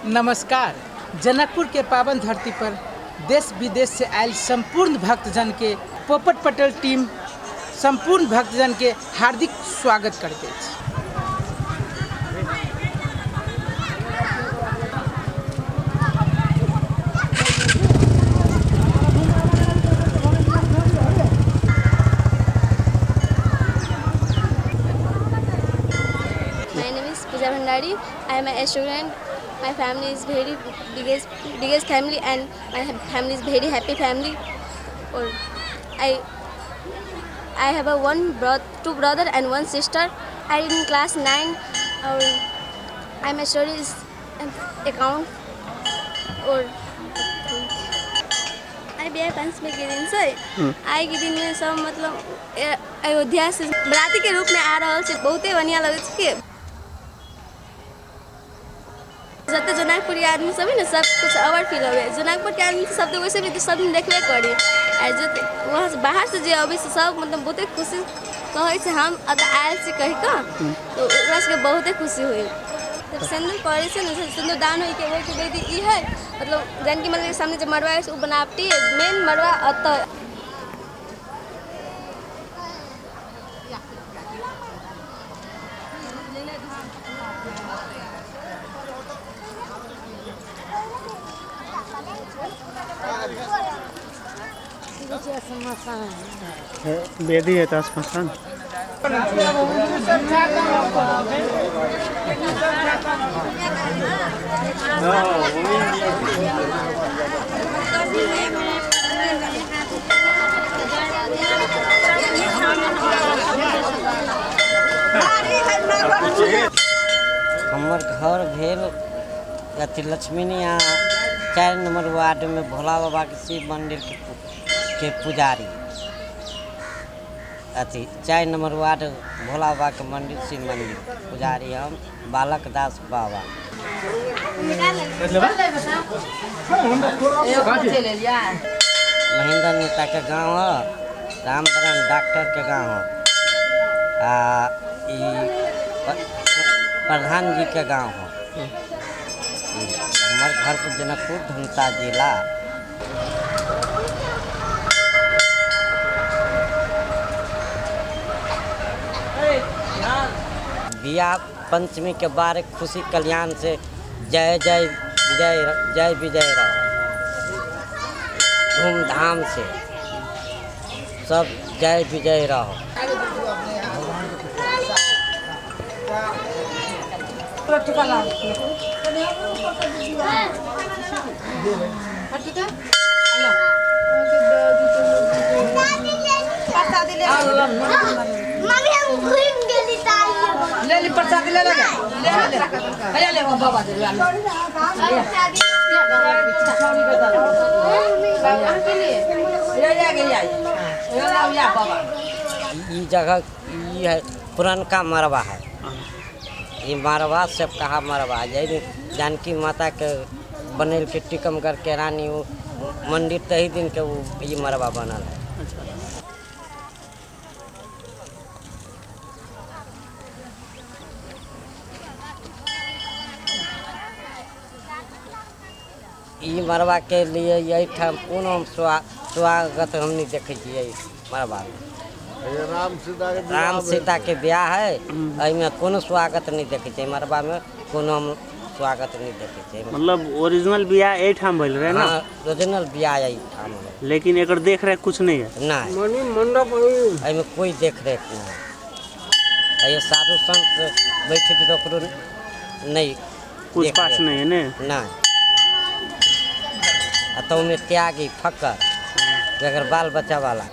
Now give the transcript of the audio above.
नमस्कार। जनकपुर के पावन धरती पर देश विदेश से आयल संपूर्ण भक्तजन के पोपट पटेल टीम संपूर्ण भक्तजन के हार्दिक स्वागत करते हैं। My name is Pooja Bhandari. I am a student. My family is very biggest family, and my family is very happy family. Or I have two brother and one sister. I in class 9. Or I'm a studies account. Or आई बिहार पंचमी के दिन से आई के दिन में सब मतलब अयोध्या से बराती के रूप में आ रहा है। बहुते बढ़िया लगे कि जते जनकपुर के आदमी सब है ना सब कुछ और फील हो गया। जनकपुर के आदमी सब तो वैसे भी तो सब देखबे करी और वहाँ से बाहर से जो अभी से सब मतलब बहुते खुशी कहे से हम आयल से कह का तो ओकरा से बहुते खुशी हुई। सिंदूर पड़े से ना सिंदूर दान हो के वो बेटी ई है मतलब जानकी मंदिर के सामने जो मरवा है वो बनावटी मेन मरवा अत बेदी है तो स्मशान हमर घर भेल अथी लक्ष्मीनिया 4 नंबर वार्ड में भोला बाबा के शिव मंदिर के पुजारी अथी 4 नंबर वार्ड भोला बाबा के मंदिर शिव मंदिर पुजारी हम बालक दास बाबा। महेंद्र नेता के गांव है, रामबरन डॉक्टर के गांव है, प्रधान जी के गांव है। हमारे घर पर जनकपुर धमता जिला। बियाह पंचमी के बारे खुशी कल्याण से जय जय विजय जय विजय रहो धूमधाम से सब जय विजय रहो। ले ली प्रसाद ले लगा ले ले बाबा दे ये जगह ये है पुरानका मरवा है। ये मरवा सब कहा मरवा जैसे जानकी माता के बनल के टिकमगढ़ के रानी वो मंदिर तही दिन के वो ये मरवा बनल है। ई मरवा के लिए यही ठाम कोनो हम स्वागत हमने देखे मरवा में राम सीता के ब्याह है में कोनो स्वागत नहीं देखे मरवा में कोनो हम स्वागत नहीं देखे। मतलब ओरिजिनल ब्याह यही ठाम भइल रहे ना? ओरिजिनल ब्याह यही ठाम है लेकिन एक देख रेख कुछ नहीं है ना में कोई देख रेख नहीं है। साधु संत बैठे तो नहीं कुछ पास नहीं है ना? तो में त्यागी फकर जगह बाल बच्चा वाला